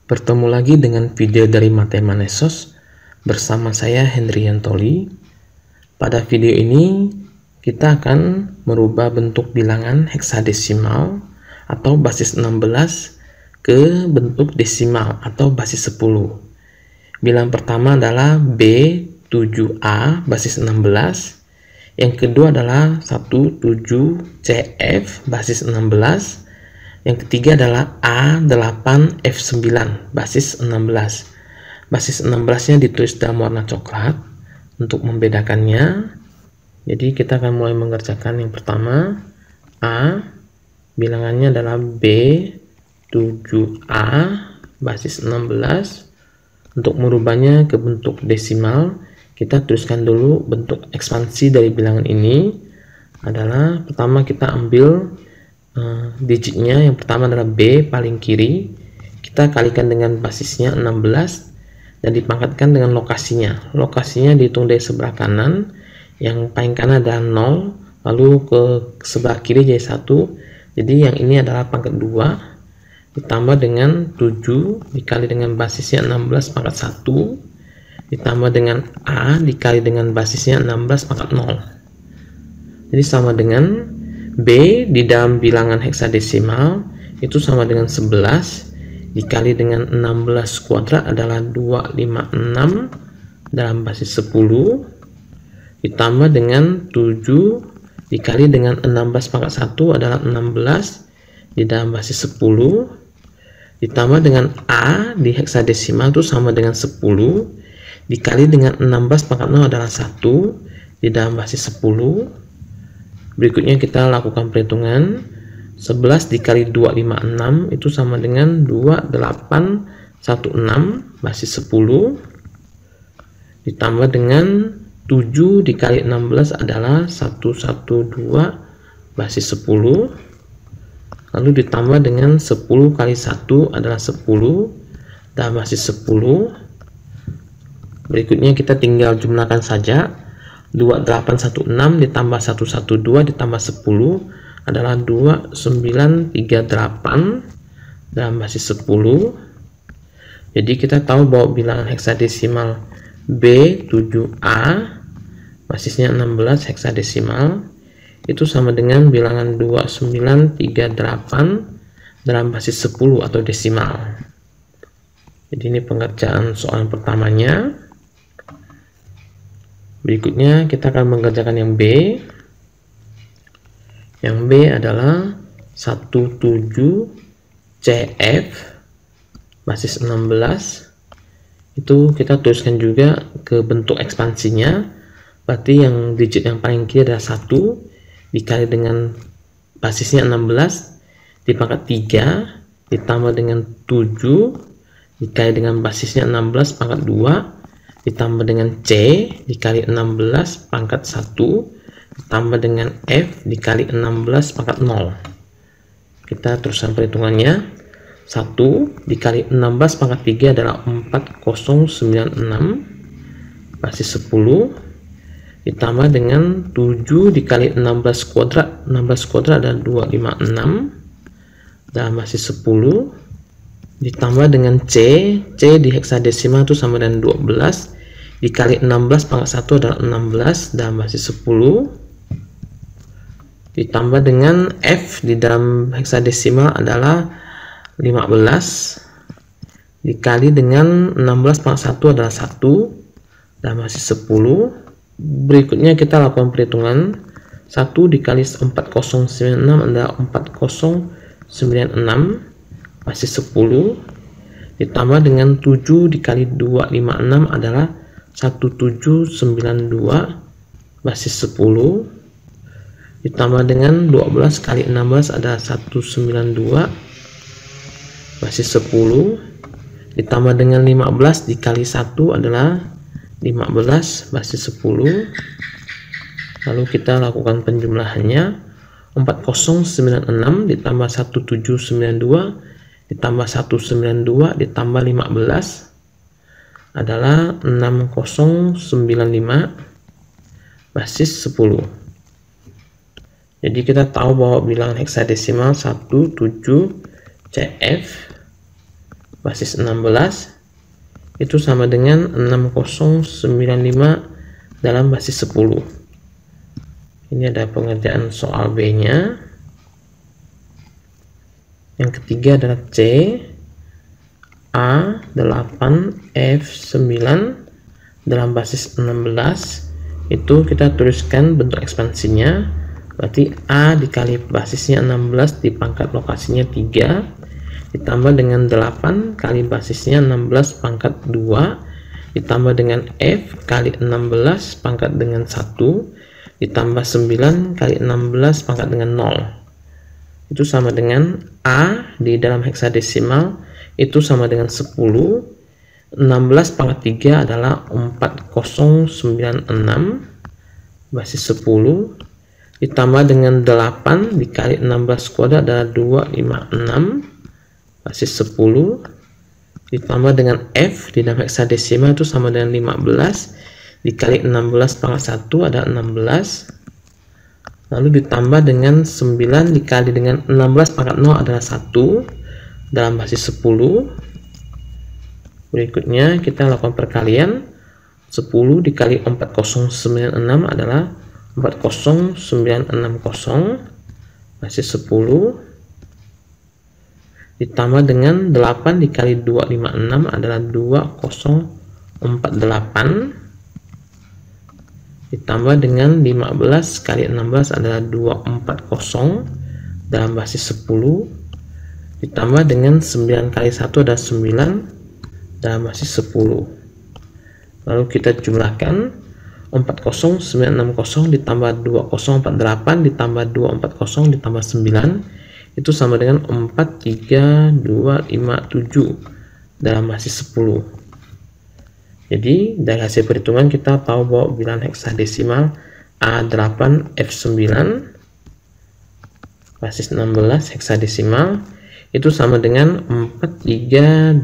Bertemu lagi dengan video dari Mathemanesos bersama saya Hendrian Toli. Pada video ini kita akan merubah bentuk bilangan heksadesimal atau basis 16 ke bentuk desimal atau basis 10. Bilangan pertama adalah B7A basis 16. Yang kedua adalah 17CF basis 16. Yang ketiga adalah A8F9 basis 16. Basis 16-nya ditulis dalam warna coklat untuk membedakannya. Jadi kita akan mulai mengerjakan yang pertama. A, bilangannya adalah B7A basis 16. Untuk merubahnya ke bentuk desimal, kita tuliskan dulu bentuk ekspansi dari bilangan ini. Adalah pertama kita ambil digitnya, yang pertama adalah B paling kiri, kita kalikan dengan basisnya 16 dan dipangkatkan dengan lokasinya. Lokasinya dihitung dari sebelah kanan, yang paling kanan adalah 0, lalu ke sebelah kiri jadi 1, jadi yang ini adalah pangkat 2, ditambah dengan 7 dikali dengan basisnya 16 pangkat 1, ditambah dengan A dikali dengan basisnya 16 pangkat 0, jadi sama dengan B di dalam bilangan heksadesimal itu sama dengan 11 dikali dengan 16 kuadrat adalah 256 dalam basis 10, ditambah dengan 7 dikali dengan 16 pangkat 1 adalah 16 di dalam basis 10, ditambah dengan A di heksadesimal itu sama dengan 10 dikali dengan 16 pangkat 0 adalah 1 di dalam basis 10. Berikutnya kita lakukan perhitungan. 11 dikali 256 itu sama dengan 2816 basis 10, ditambah dengan 7 dikali 16 adalah 112 basis 10, lalu ditambah dengan 10 kali 1 adalah 10 dalam basis 10. Berikutnya kita tinggal jumlahkan saja. 2816 ditambah 112 ditambah 10 adalah 2938 dalam basis 10. Jadi kita tahu bahwa bilangan heksadesimal B7A basisnya 16 heksadesimal itu sama dengan bilangan 2938 dalam basis 10 atau desimal. Jadi ini pengerjaan soal pertamanya. Berikutnya kita akan mengerjakan yang B. Yang B adalah 17CF basis 16. Itu kita tuliskan juga ke bentuk ekspansinya. Berarti yang digit yang paling kiri adalah 1 dikali dengan basisnya 16 dipangkat 3 ditambah dengan 7 dikali dengan basisnya 16 pangkat 2 ditambah dengan C dikali 16 pangkat 1 ditambah dengan F dikali 16 pangkat 0. Kita teruskan perhitungannya. 1 dikali 16 pangkat 3 adalah 4096 basis 10 ditambah dengan 7 dikali 16 kuadrat. 16 kuadrat adalah 256 dalam basis 10 ditambah dengan C di heksadesimal itu sama dengan 12 dikali 16 pangkat 1 adalah 16 dalam basis 10 ditambah dengan F di dalam heksadesimal adalah 15 dikali dengan 16 pangkat 1 adalah 1 dalam basis 10. Berikutnya kita lakukan perhitungan. 1 dikali 4096 adalah 4096 basis 10 ditambah dengan 7 dikali 256 adalah 1792 basis 10 ditambah dengan 12 kali 16 adalah 192 basis 10 ditambah dengan 15 dikali 1 adalah 15 basis 10. Lalu kita lakukan penjumlahannya. 4096 ditambah 1792 ditambah 192 ditambah 15 adalah 6095 basis 10. Jadi kita tahu bahwa bilangan heksadesimal 17CF basis 16 itu sama dengan 6095 dalam basis 10. Ini ada pengerjaan soal B-nya. Yang ketiga adalah C, A8 F9 dalam basis 16. Itu kita tuliskan bentuk ekspansinya, berarti A dikali basisnya 16 di pangkat lokasinya 3 ditambah dengan 8 kali basisnya 16 pangkat 2 ditambah dengan F kali 16 pangkat dengan 1 ditambah 9 kali 16 pangkat dengan 0. Itu sama dengan A di dalam heksadesimal itu sama dengan 10. 16 pangkat 3 adalah 4096 basis 10 ditambah dengan 8 dikali 16 kuadrat adalah 256 basis 10 ditambah dengan F di dalam heksadesimal itu sama dengan 15 dikali 16 pangkat 1 ada 16, lalu ditambah dengan 9 dikali dengan 16 pangkat 0 adalah 1 dalam basis 10. Berikutnya kita lakukan perkalian. 10 dikali 4096 adalah 40960 basis 10 ditambah dengan 8 dikali 256 adalah 2048 ditambah dengan 15 kali 16 adalah 240 dalam basis 10 ditambah dengan 9 kali 1 adalah 9 dalam basis 10. Lalu kita jumlahkan 40960 ditambah 2048 ditambah 240 ditambah 9 itu sama dengan 43257 dalam basis 10. Jadi dari hasil perhitungan kita tahu bahwa bilangan heksadesimal A8 F9 basis 16 heksadesimal itu sama dengan 43257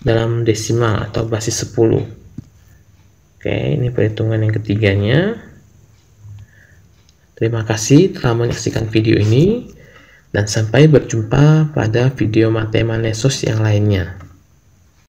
dalam desimal atau basis 10. Oke, ini perhitungan yang ketiganya. Terima kasih telah menyaksikan video ini dan sampai berjumpa pada video Matemanesos yang lainnya.